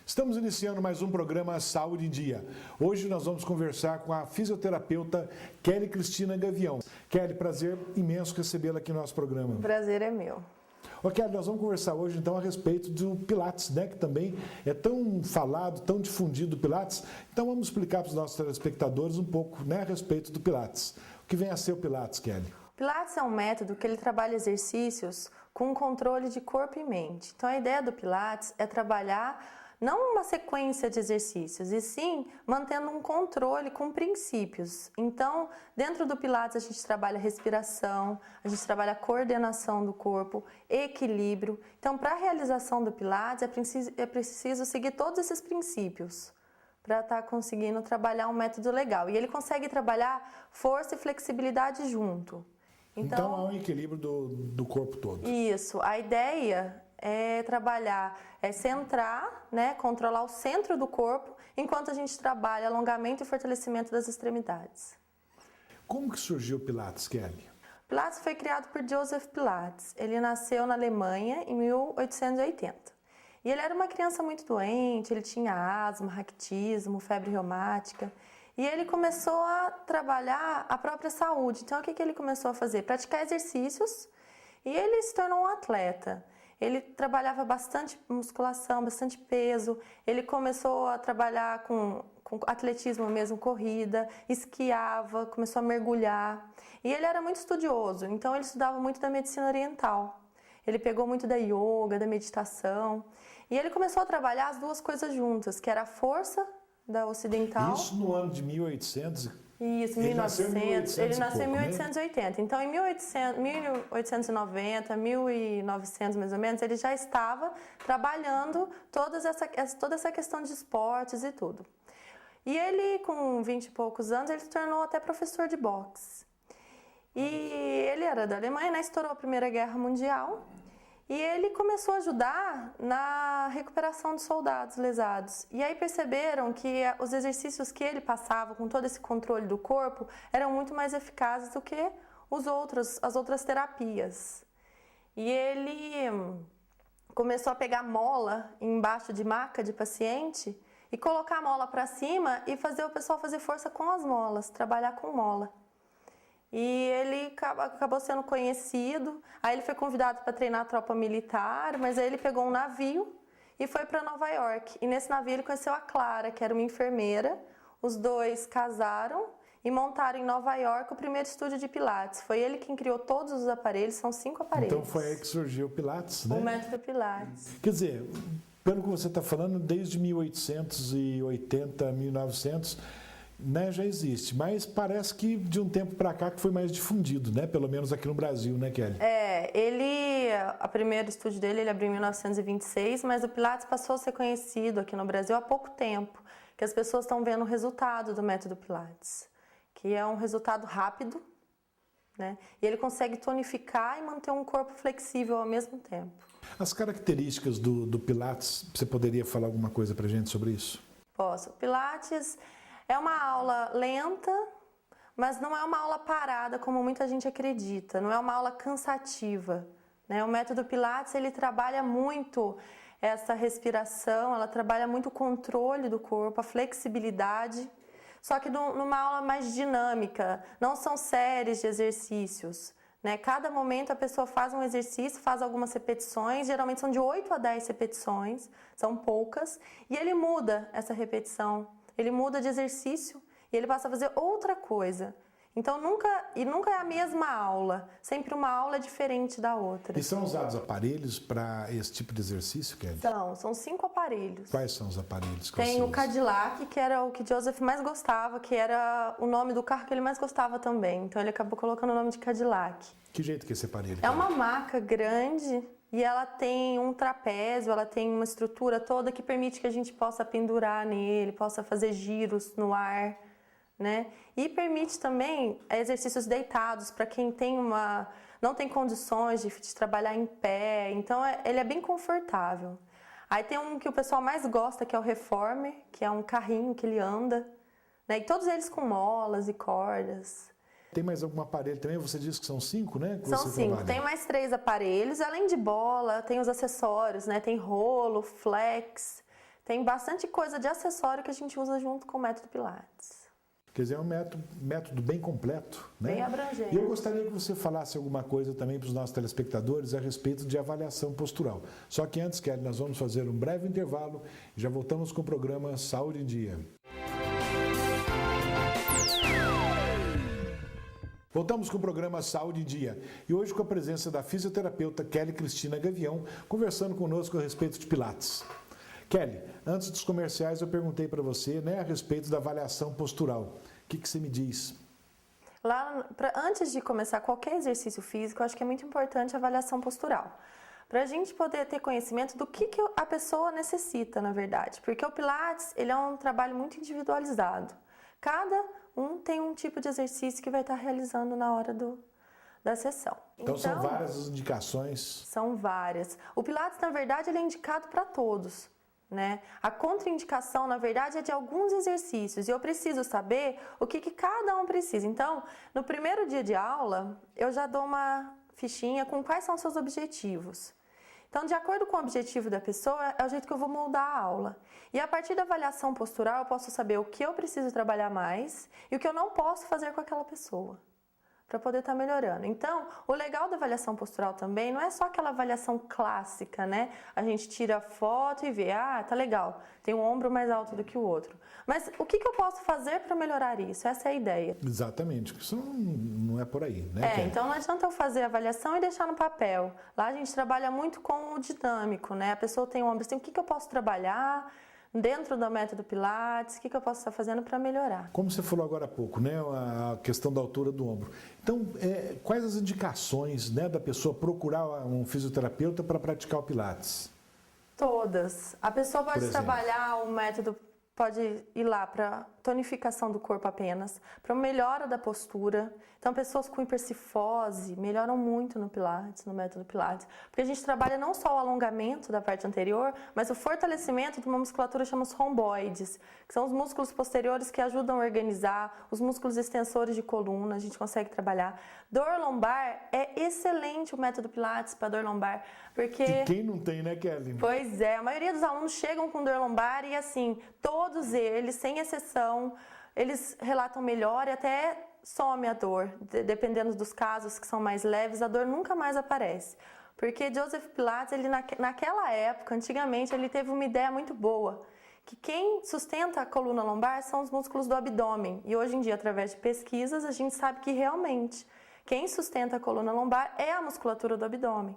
Estamos iniciando mais um programa Saúde em Dia. Hoje nós vamos conversar com a fisioterapeuta Kelly Cristina Gavião. Kelly, prazer imenso recebê-la aqui no nosso programa. O prazer é meu. Ô Kelly, nós vamos conversar hoje então a respeito do Pilates, né? Que também é tão falado, tão difundido o Pilates. Então vamos explicar para os nossos telespectadores um pouco, né, a respeito do Pilates. O que vem a ser o Pilates, Kelly? O Pilates é um método que ele trabalha exercícios com controle de corpo e mente. Então a ideia do Pilates é trabalhar não uma sequência de exercícios, e sim mantendo um controle com princípios. Então, dentro do Pilates a gente trabalha respiração, a gente trabalha coordenação do corpo, equilíbrio. Então, para a realização do Pilates é preciso seguir todos esses princípios para estar conseguindo trabalhar um método legal. E ele consegue trabalhar força e flexibilidade junto. Então há um equilíbrio do corpo todo. Isso. A ideia é trabalhar, é centrar, né, controlar o centro do corpo, enquanto a gente trabalha alongamento e fortalecimento das extremidades. Como que surgiu o Pilates, Kelly? O Pilates foi criado por Joseph Pilates. Ele nasceu na Alemanha em 1880. E ele era uma criança muito doente, ele tinha asma, raquitismo, febre reumática. E ele começou a trabalhar a própria saúde. Então, o que ele começou a fazer? Praticar exercícios, e ele se tornou um atleta. Ele trabalhava bastante musculação, bastante peso. Ele começou a trabalhar com atletismo mesmo, corrida, esquiava, começou a mergulhar. E ele era muito estudioso, então ele estudava muito da medicina oriental. Ele pegou muito da yoga, da meditação. E ele começou a trabalhar as duas coisas juntas, que era a força da ocidental. Isso no ano de 1800? Isso, 1900. Ele nasceu em 1880. Então, em 1890, 1900 mais ou menos, ele já estava trabalhando toda essa questão de esportes e tudo. E ele, com 20 e poucos anos, ele se tornou até professor de boxe. E ele era da Alemanha, né? Estourou a Primeira Guerra Mundial. E ele começou a ajudar na recuperação de soldados lesados. E aí perceberam que os exercícios que ele passava com todo esse controle do corpo eram muito mais eficazes do que as outras terapias. E ele começou a pegar mola embaixo de maca de paciente e colocar a mola para cima e fazer o pessoal fazer força com as molas, trabalhar com mola. E ele acabou sendo conhecido, aí ele foi convidado para treinar a tropa militar, mas aí ele pegou um navio e foi para Nova York. E nesse navio ele conheceu a Clara, que era uma enfermeira. Os dois casaram e montaram em Nova York o primeiro estúdio de Pilates. Foi ele quem criou todos os aparelhos, são 5 aparelhos. Então foi aí que surgiu o Pilates, né? O método Pilates. Quer dizer, pelo que você está falando, desde 1880, 1900... né, já existe, mas parece que de um tempo para cá que foi mais difundido, né? Pelo menos aqui no Brasil, né, Kelly? O primeiro estúdio dele ele abriu em 1926, mas o Pilates passou a ser conhecido aqui no Brasil há pouco tempo, que as pessoas estão vendo o resultado do método Pilates, que é um resultado rápido, né? E ele consegue tonificar e manter um corpo flexível ao mesmo tempo. As características do Pilates, você poderia falar alguma coisa pra gente sobre isso? Posso. O Pilates é uma aula lenta, mas não é uma aula parada como muita gente acredita, não é uma aula cansativa, né? O método Pilates ele trabalha muito essa respiração, ela trabalha muito o controle do corpo, a flexibilidade, só que numa aula mais dinâmica, não são séries de exercícios, né? Cada momento a pessoa faz um exercício, faz algumas repetições, geralmente são de 8 a 10 repetições, são poucas, e ele muda essa repetição. Ele muda de exercício e ele passa a fazer outra coisa. Então nunca é a mesma aula, sempre uma aula diferente da outra. E são usados aparelhos para esse tipo de exercício, Kelly? São 5 aparelhos. Quais são os aparelhos que Tem você o Cadillac, que era o que Joseph mais gostava, que era o nome do carro que ele mais gostava também. Então ele acabou colocando o nome de Cadillac. Que jeito que é esse aparelho? É uma maca grande e ela tem um trapézio, ela tem uma estrutura toda que permite que a gente possa pendurar nele, possa fazer giros no ar, né? E permite também exercícios deitados para quem não tem condições de trabalhar em pé. Então ele é bem confortável. Aí tem um que o pessoal mais gosta, que é o Reformer, que é um carrinho que ele anda, né? E todos eles com molas e cordas. Tem mais algum aparelho também? Você disse que são 5, né? São 5. Tem mais 3 aparelhos. Além de bola, tem os acessórios, né? Tem rolo, flex, Tem bastante coisa de acessório que a gente usa junto com o método Pilates. Quer dizer, é um método bem completo, né? Bem abrangente. E eu gostaria que você falasse alguma coisa também para os nossos telespectadores a respeito de avaliação postural. Só que antes, Kelly, nós vamos fazer um breve intervalo e já voltamos com o programa Saúde em Dia. Voltamos com o programa Saúde em Dia e hoje com a presença da fisioterapeuta Kelly Cristina Gavião, conversando conosco a respeito de Pilates. Kelly, antes dos comerciais eu perguntei para você, né, a respeito da avaliação postural. O que você me diz? Antes de começar qualquer exercício físico, eu acho que é muito importante a avaliação postural. Para a gente poder ter conhecimento do que a pessoa necessita, na verdade. Porque o Pilates, ele é um trabalho muito individualizado. Cada um tem um tipo de exercício que vai estar realizando na hora da sessão. Então são várias as indicações? São várias. O Pilates, na verdade, ele é indicado para todos, né? A contraindicação, na verdade, é de alguns exercícios. E eu preciso saber o que cada um precisa. Então, no primeiro dia de aula, eu já dou uma fichinha com quais são os seus objetivos. Então, de acordo com o objetivo da pessoa, é o jeito que eu vou moldar a aula. E a partir da avaliação postural, eu posso saber o que eu preciso trabalhar mais e o que eu não posso fazer com aquela pessoa, para poder estar melhorando. Então, o legal da avaliação postural também não é só aquela avaliação clássica, né? A gente tira a foto e vê, tá legal, tem um ombro mais alto do que o outro. Mas o que eu posso fazer para melhorar isso? Essa é a ideia. Exatamente, isso não é por aí, né? Então não adianta eu fazer a avaliação e deixar no papel. Lá a gente trabalha muito com o dinâmico, né? A pessoa tem um ombro assim, o que eu posso trabalhar dentro do método Pilates, o que eu posso estar fazendo para melhorar. Como você falou agora há pouco, né? A questão da altura do ombro. Então, quais as indicações, né, da pessoa procurar um fisioterapeuta para praticar o Pilates? Todas. A pessoa pode trabalhar o método, pode ir lá para tonificação do corpo apenas, para melhora da postura. Então, pessoas com hipercifose melhoram muito no Pilates, no método Pilates, porque a gente trabalha não só o alongamento da parte anterior, mas o fortalecimento de uma musculatura que chama os romboides, que são os músculos posteriores que ajudam a organizar, os músculos extensores de coluna, a gente consegue trabalhar. Dor lombar, é excelente o método Pilates para dor lombar, porque... E quem não tem, né, Kelly? Pois é, a maioria dos alunos chegam com dor lombar e assim, todos eles, sem exceção, eles relatam melhora e até some a dor. Dependendo dos casos que são mais leves, a dor nunca mais aparece. Porque Joseph Pilates, ele naquela época, antigamente, ele teve uma ideia muito boa, que quem sustenta a coluna lombar são os músculos do abdômen. E hoje em dia, através de pesquisas, a gente sabe que realmente quem sustenta a coluna lombar é a musculatura do abdômen.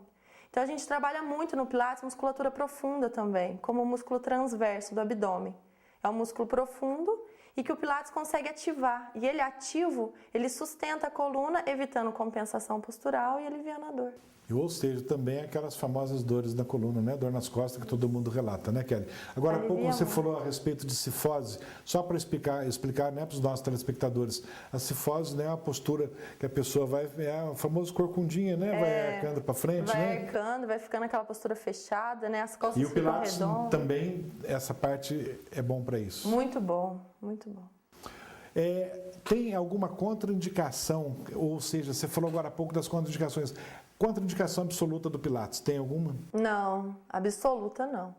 Então a gente trabalha muito no Pilates musculatura profunda também, como o músculo transverso do abdômen. É um músculo profundo e que o Pilates consegue ativar. E ele ativo, ele sustenta a coluna, evitando compensação postural e aliviando a dor. Ou seja, também aquelas famosas dores na coluna, né? Dor nas costas que todo mundo relata, né, Kelly? Agora, há pouco você falou a respeito de cifose, só para explicar, né, para os nossos telespectadores. A cifose, né, é uma postura que a pessoa vai, é o famoso corcundinha, né? Vai arcando para frente, vai né? Vai arcando, vai ficando aquela postura fechada, né? As costas ficam redondas. E o Pilates também, essa parte é bom para isso? Muito bom, muito bom. Tem alguma contraindicação, ou seja, você falou agora há pouco das contraindicações. Contraindicação absoluta do Pilates, tem alguma? Não, absoluta não.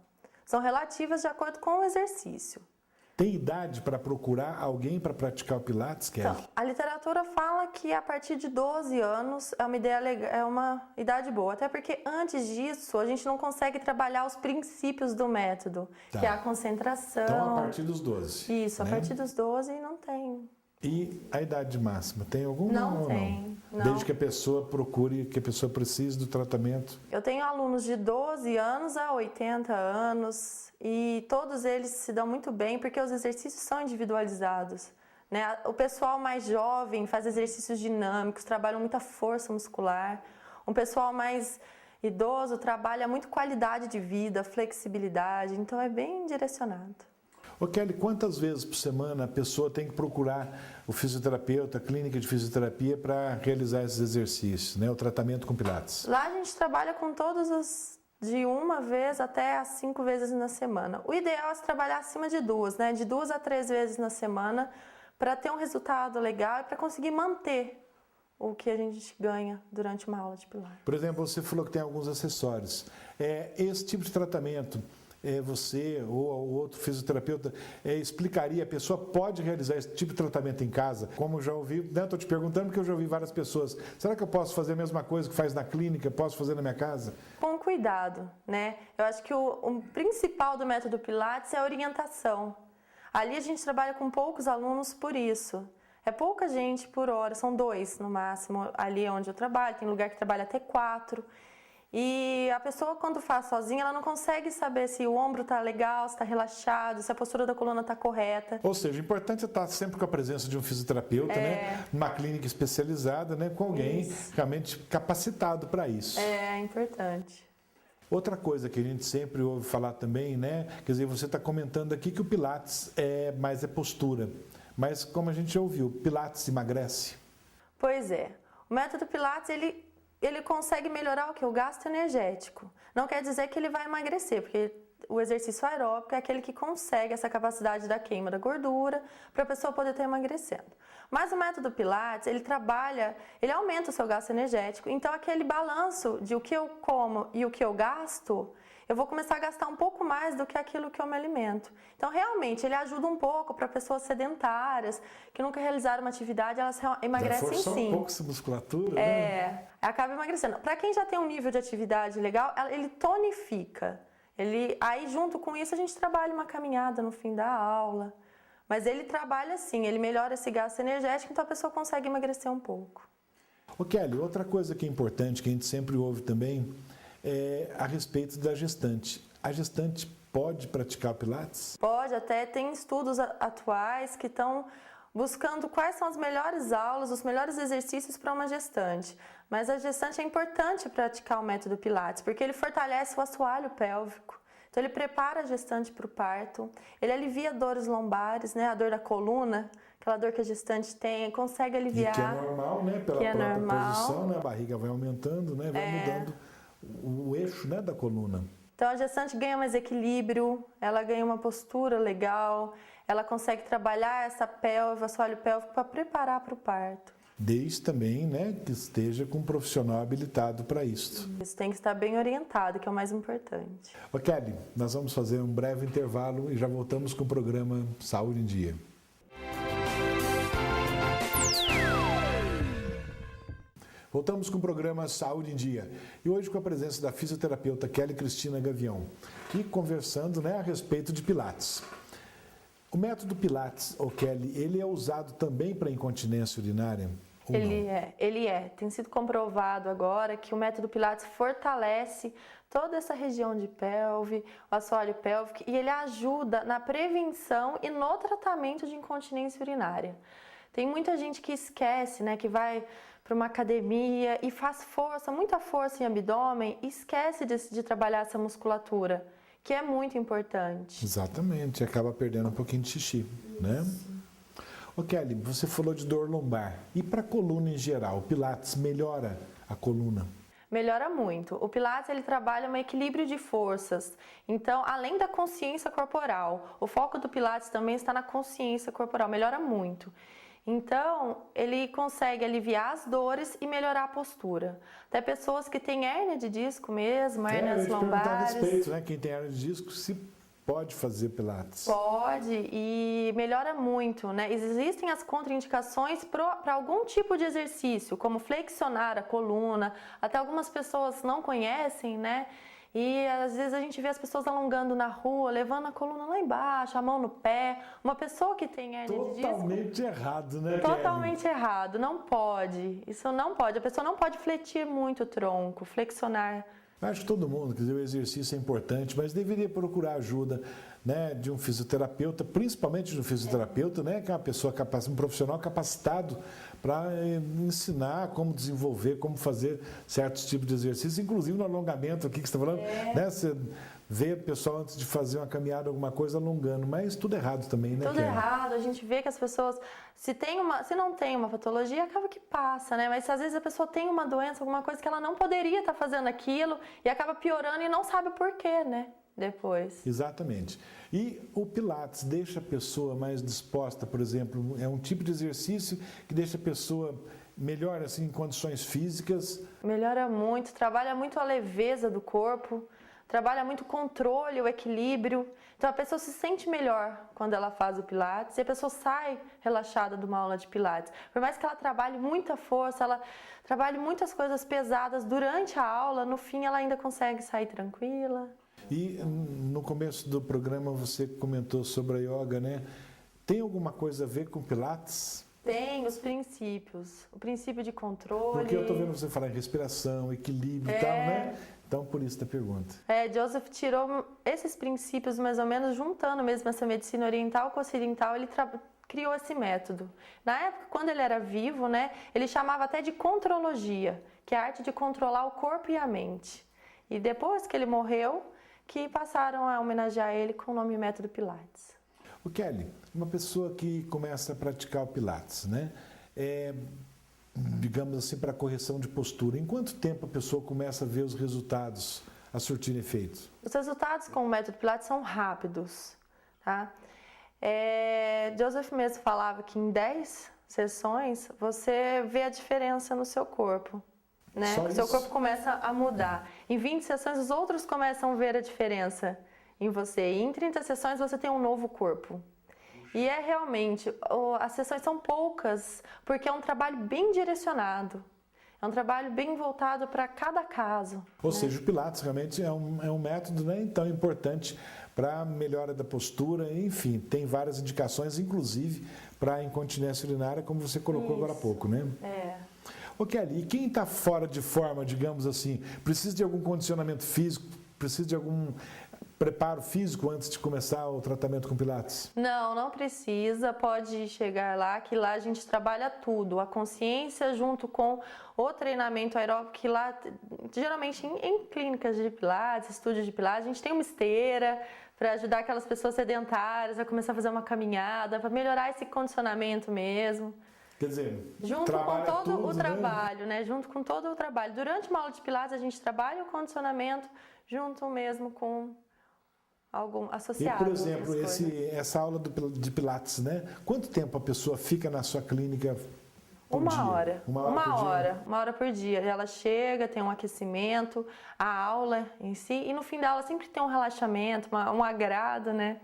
São relativas de acordo com o exercício. Tem idade para procurar alguém para praticar o Pilates, Kelly? Então, a literatura fala que a partir de 12 anos é uma ideia legal, é uma idade boa. Até porque antes disso a gente não consegue trabalhar os princípios do método, que é a concentração. Então, a partir dos 12. Isso, né? A partir dos 12 não tem. E a idade máxima, tem alguma? Não tem. Não. Desde que a pessoa procure, que a pessoa precise do tratamento? Eu tenho alunos de 12 anos a 80 anos e todos eles se dão muito bem porque os exercícios são individualizados, né? O pessoal mais jovem faz exercícios dinâmicos, trabalham muita força muscular. Um pessoal mais idoso trabalha muito qualidade de vida, flexibilidade, então é bem direcionado. Ô Kelly, quantas vezes por semana a pessoa tem que procurar o fisioterapeuta, a clínica de fisioterapia para realizar esses exercícios, né? O tratamento com Pilates? Lá a gente trabalha com todos os, de 1 vez até as 5 vezes na semana. O ideal é se trabalhar acima de 2, né? De 2 a 3 vezes na semana para ter um resultado legal e para conseguir manter o que a gente ganha durante uma aula de Pilates. Por exemplo, você falou que tem alguns acessórios. Esse tipo de tratamento, você ou outro fisioterapeuta explicaria, a pessoa pode realizar esse tipo de tratamento em casa? Como eu já ouvi, né? Estou te perguntando porque eu já ouvi várias pessoas. Será que eu posso fazer a mesma coisa que faz na clínica, posso fazer na minha casa? Com cuidado, né? Eu acho que o principal do método Pilates é a orientação. Ali a gente trabalha com poucos alunos por isso. É pouca gente por hora, são 2 no máximo, ali onde eu trabalho, tem lugar que trabalha até 4. E a pessoa, quando faz sozinha, ela não consegue saber se o ombro está legal, se está relaxado, se a postura da coluna está correta. Ou seja, o importante é estar sempre com a presença de um fisioterapeuta, né? Numa clínica especializada, né? Com alguém realmente capacitado para isso. É importante. Outra coisa que a gente sempre ouve falar também, né? Quer dizer, você está comentando aqui que o Pilates é postura. Mas como a gente já ouviu, Pilates emagrece? Pois é. O método Pilates, ele consegue melhorar o que? O gasto energético. Não quer dizer que ele vai emagrecer, porque o exercício aeróbico é aquele que consegue essa capacidade da queima da gordura para a pessoa poder estar emagrecendo. Mas o método Pilates, ele aumenta o seu gasto energético. Então, aquele balanço de o que eu como e o que eu gasto, eu vou começar a gastar um pouco mais do que aquilo que eu me alimento. Então, realmente, ele ajuda um pouco para pessoas sedentárias, que nunca realizaram uma atividade, elas emagrecem sim. Um pouco essa musculatura, né? Acaba emagrecendo. Para quem já tem um nível de atividade legal, ele tonifica. Aí, junto com isso, a gente trabalha uma caminhada no fim da aula. Mas ele trabalha assim, ele melhora esse gasto energético, então a pessoa consegue emagrecer um pouco. Ô Kelly, outra coisa que é importante, que a gente sempre ouve também, é a respeito da gestante. A gestante pode praticar o Pilates? Pode, até tem estudos atuais que estão buscando quais são as melhores aulas, os melhores exercícios para uma gestante. Mas a gestante é importante praticar o método Pilates, porque ele fortalece o assoalho pélvico. Então ele prepara a gestante para o parto, ele alivia dores lombares, né, a dor da coluna, aquela dor que a gestante tem, consegue aliviar. E que é normal, né, pela própria posição, né, a barriga vai aumentando, né, vai mudando o eixo, né, da coluna. Então a gestante ganha mais equilíbrio, ela ganha uma postura legal, ela consegue trabalhar essa pelve, o assoalho pélvico para preparar para o parto. Desde também, né, que esteja com um profissional habilitado para isso. Isso tem que estar bem orientado, que é o mais importante. Ô Kelly, nós vamos fazer um breve intervalo e já voltamos com o programa Saúde em Dia. Voltamos com o programa Saúde em Dia. E hoje com a presença da fisioterapeuta Kelly Cristina Gavião, e conversando, né, a respeito de Pilates. O método Pilates, Kelly, ele é usado também para incontinência urinária? Ele é. Tem sido comprovado agora que o método Pilates fortalece toda essa região de pelve, o assoalho pélvico, e ele ajuda na prevenção e no tratamento de incontinência urinária. Tem muita gente que esquece, né, que vai para uma academia e faz muita força em abdômen, e esquece de trabalhar essa musculatura, que é muito importante. Exatamente, acaba perdendo um pouquinho de xixi, né? Ô Kelly, você falou de dor lombar. E para a coluna em geral, o Pilates melhora a coluna? Melhora muito. O Pilates, ele trabalha um equilíbrio de forças. Então, além da consciência corporal, o foco do Pilates também está na consciência corporal, melhora muito. Então, ele consegue aliviar as dores e melhorar a postura. Até pessoas que têm hérnia de disco mesmo, hérnias lombares. A respeito, né? Quem tem hérnia de disco, se pode fazer Pilates? Pode, e melhora muito, né? Existem as contraindicações para algum tipo de exercício, como flexionar a coluna. Até algumas pessoas não conhecem, né? E às vezes a gente vê as pessoas alongando na rua, levando a coluna lá embaixo, a mão no pé. Uma pessoa que tem hérnia de disco... Totalmente errado, né, Totalmente errado, não pode. Isso não pode. A pessoa não pode fletir muito o tronco, flexionar. Acho que todo mundo, quer dizer, o exercício é importante, mas deveria procurar ajuda, né, de um fisioterapeuta, principalmente de um fisioterapeuta, né, que é uma pessoa capaz, um profissional capacitado para ensinar como desenvolver, como fazer certos tipos de exercícios, inclusive no alongamento aqui que você está falando, né, você vê o pessoal antes de fazer uma caminhada, alguma coisa, alongando, mas tudo errado também, né? Tudo errado, a gente vê que as pessoas, se não tem uma patologia, acaba que passa, né? Mas às vezes a pessoa tem uma doença, alguma coisa que ela não poderia estar fazendo aquilo e acaba piorando e não sabe o porquê, né? Depois. Exatamente. E o Pilates deixa a pessoa mais disposta, por exemplo, é um tipo de exercício que deixa a pessoa melhor, assim, em condições físicas? Melhora muito, trabalha muito a leveza do corpo. trabalha muito o controle, o equilíbrio. Então a pessoa se sente melhor quando ela faz o Pilates e a pessoa sai relaxada de uma aula de Pilates. Por mais que ela trabalhe muita força, ela trabalhe muitas coisas pesadas durante a aula, no fim ela ainda consegue sair tranquila. E no começo do programa você comentou sobre a yoga, né? Tem alguma coisa a ver com Pilates? Tem os princípios, o princípio de controle. Porque eu estou vendo você falar em respiração, equilíbrio e tal, né? Então, por isso da pergunta. Joseph tirou esses princípios mais ou menos, juntando mesmo essa medicina oriental com ocidental, ele criou esse método. Na época, quando ele era vivo, né, ele chamava até de contrologia, que é a arte de controlar o corpo e a mente. E depois que ele morreu, que passaram a homenagear ele com o nome Método Pilates. O Kelly, uma pessoa que começa a praticar o Pilates, né? Digamos assim, para correção de postura, em quanto tempo a pessoa começa a ver os resultados a surtir efeitos? Os resultados com o método Pilates são rápidos, tá? Joseph mesmo falava que em 10 sessões você vê a diferença no seu corpo, né? O seu corpo começa a mudar. Em 20 sessões os outros começam a ver a diferença em você. E em 30 sessões você tem um novo corpo. E realmente, as sessões são poucas, porque é um trabalho bem direcionado. É um trabalho bem voltado para cada caso. Ou seja, o Pilates realmente é um método, né, então importante para a melhora da postura, enfim, tem várias indicações, inclusive para a incontinência urinária, como você colocou agora há pouco, né? Ô Kelly, e quem está fora de forma, digamos assim, precisa de algum condicionamento físico, precisa de algum preparo físico antes de começar o tratamento com Pilates? Não precisa, pode chegar lá, que lá a gente trabalha tudo, a consciência junto com o treinamento aeróbico, que lá, geralmente em clínicas de Pilates, estúdios de Pilates, a gente tem uma esteira para ajudar aquelas pessoas sedentárias a começar a fazer uma caminhada, para melhorar esse condicionamento mesmo. Quer dizer, junto com todo o trabalho, né? Junto com todo o trabalho. Durante uma aula de Pilates, a gente trabalha o condicionamento junto mesmo com algum associado. E, por exemplo, essa aula de Pilates, né? Quanto tempo a pessoa fica na sua clínica por dia? Uma hora por dia. Ela chega, tem um aquecimento, a aula em si, e no fim da aula sempre tem um relaxamento, um agrado, né?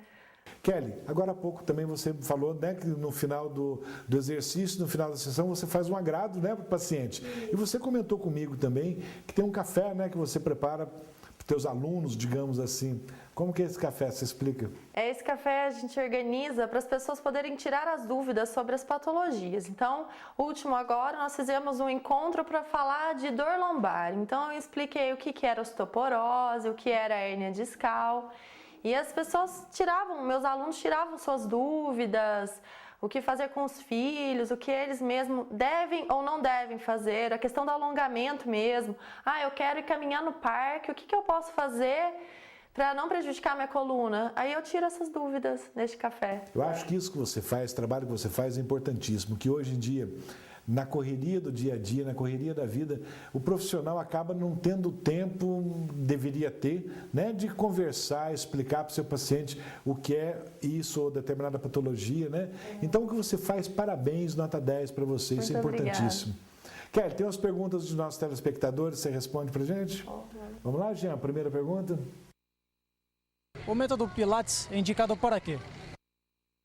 Kelly, agora há pouco também você falou, né, que no final do exercício, no final da sessão, você faz um agrado, né, para o paciente. E você comentou comigo também que tem um café, né, que você prepara para os teus alunos, digamos assim. Como que é esse café? Você explica? Esse café a gente organiza para as pessoas poderem tirar as dúvidas sobre as patologias. Então, último agora, nós fizemos um encontro para falar de dor lombar. Então, eu expliquei o que era osteoporose, o que era hérnia discal. E as pessoas meus alunos tiravam suas dúvidas, o que fazer com os filhos, o que eles mesmos devem ou não devem fazer, a questão do alongamento mesmo. Eu quero ir caminhar no parque, o que eu posso fazer para não prejudicar minha coluna? Aí eu tiro essas dúvidas neste café. Eu acho que isso que você faz, o trabalho que você faz é importantíssimo, que hoje em dia, na correria do dia a dia, na correria da vida, o profissional acaba não tendo tempo, deveria ter, né, de conversar, explicar para o seu paciente o que é isso ou determinada patologia, né? Então, o que você faz, parabéns, nota 10 para você, isso é importantíssimo. Kelly, tem umas perguntas dos nossos telespectadores, você responde para a gente? Vamos lá, Jean, primeira pergunta. O método Pilates é indicado para quê?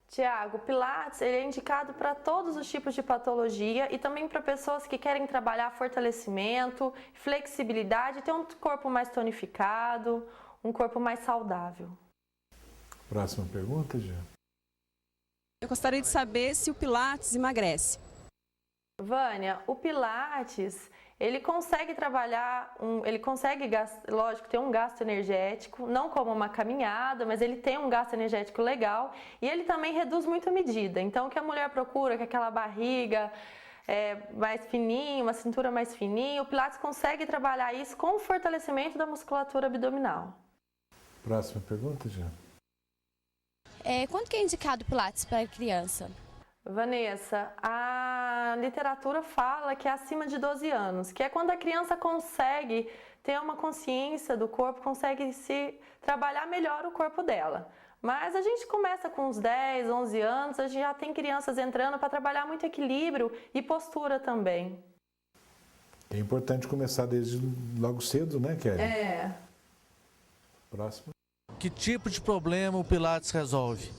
Tiago, o Pilates ele é indicado para todos os tipos de patologia e também para pessoas que querem trabalhar fortalecimento, flexibilidade, ter um corpo mais tonificado, um corpo mais saudável. Próxima pergunta, Jean. Eu gostaria de saber se o Pilates emagrece. Vânia, o Pilates, ele consegue trabalhar, lógico, ter um gasto energético, não como uma caminhada, mas ele tem um gasto energético legal e ele também reduz muito a medida. Então, o que a mulher procura, que é aquela barriga mais fininha, uma cintura mais fininha, o Pilates consegue trabalhar isso com o fortalecimento da musculatura abdominal. Próxima pergunta, Jean. Quanto que é indicado o Pilates para criança? Vanessa, a literatura fala que é acima de 12 anos, que é quando a criança consegue ter uma consciência do corpo, consegue se trabalhar melhor o corpo dela. Mas a gente começa com uns 10, 11 anos, a gente já tem crianças entrando para trabalhar muito equilíbrio e postura também. É importante começar desde logo cedo, né, Kelly? Próximo. Que tipo de problema o Pilates resolve?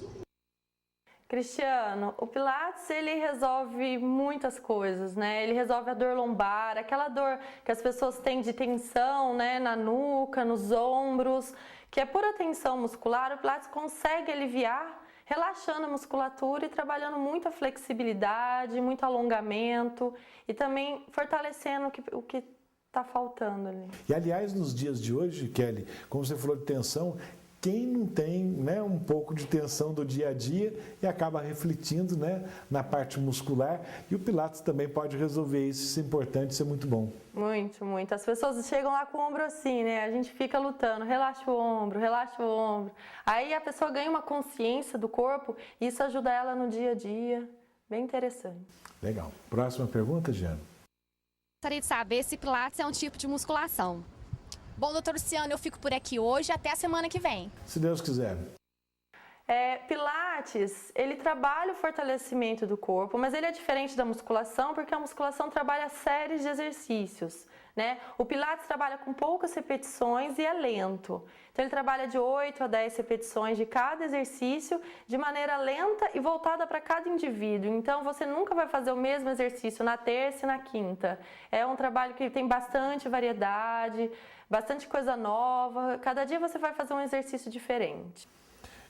Cristiano, o Pilates ele resolve muitas coisas, né? Ele resolve a dor lombar, aquela dor que as pessoas têm de tensão, né, na nuca, nos ombros, que é pura tensão muscular. O Pilates consegue aliviar, relaxando a musculatura e trabalhando muito a flexibilidade, muito alongamento e também fortalecendo o que está faltando ali. E aliás, nos dias de hoje, Kelly, como você falou de tensão, quem não tem, né, um pouco de tensão do dia a dia e acaba refletindo, né, na parte muscular, e o Pilates também pode resolver isso. Isso é importante, isso é muito bom. Muito, muito. As pessoas chegam lá com o ombro assim, né? A gente fica lutando, relaxa o ombro, relaxa o ombro. Aí a pessoa ganha uma consciência do corpo e isso ajuda ela no dia a dia. Bem interessante. Legal. Próxima pergunta, Giana. Gostaria de saber se Pilates é um tipo de musculação. Bom, doutor Luciano, eu fico por aqui hoje até a semana que vem. Se Deus quiser. Pilates, ele trabalha o fortalecimento do corpo, mas ele é diferente da musculação porque a musculação trabalha séries de exercícios, né? O Pilates trabalha com poucas repetições e é lento. Então ele trabalha de 8 a 10 repetições de cada exercício de maneira lenta e voltada para cada indivíduo. Então você nunca vai fazer o mesmo exercício na terça e na quinta. É um trabalho que tem bastante variedade, bastante coisa nova. Cada dia você vai fazer um exercício diferente.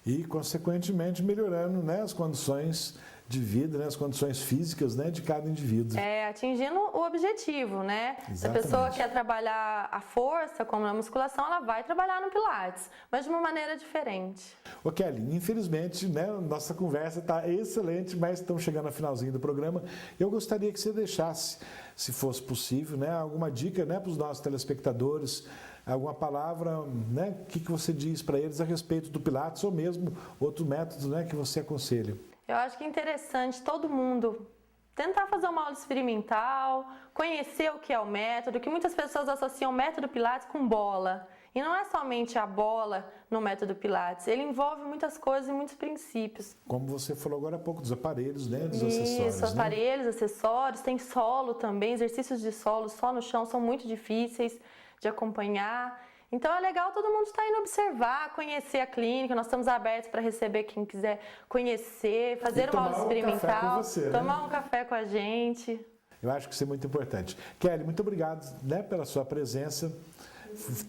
E, consequentemente, melhorando, né, as condições de vida, né, as condições físicas, né, de cada indivíduo. Atingindo o objetivo, né? Exatamente. Se a pessoa quer trabalhar a força, como na musculação, ela vai trabalhar no Pilates, mas de uma maneira diferente. Ô Kelly, infelizmente, né, nossa conversa está excelente, mas estamos chegando ao finalzinho do programa. Eu gostaria que você deixasse, se fosse possível, né, alguma dica, né, para os nossos telespectadores, alguma palavra, né, o que você diz para eles a respeito do Pilates ou mesmo outros métodos, né, que você aconselha? Eu acho que é interessante todo mundo tentar fazer uma aula experimental, conhecer o que é o método, que muitas pessoas associam o método Pilates com bola. E não é somente a bola no método Pilates, ele envolve muitas coisas e muitos princípios. Como você falou agora há pouco, dos aparelhos, né, dos acessórios. Isso, aparelhos, acessórios, tem solo também, exercícios de solo só no chão são muito difíceis de acompanhar. Então é legal todo mundo estar indo observar, conhecer a clínica, nós estamos abertos para receber quem quiser conhecer, fazer uma aula experimental, tomar um café com a gente. Eu acho que isso é muito importante. Kelly, muito obrigado, né, pela sua presença.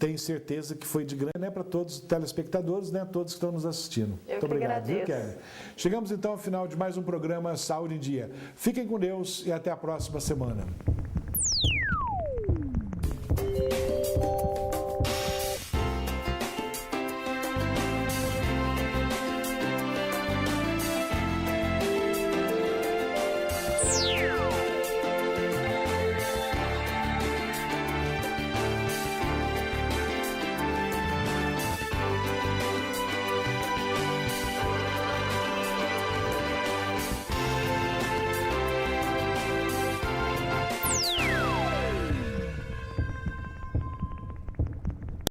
Tenho certeza que foi de grande, né, para todos os telespectadores, né, todos que estão nos assistindo. Muito obrigado, viu, Kelly? Chegamos então ao final de mais um programa Saúde em Dia. Fiquem com Deus e até a próxima semana.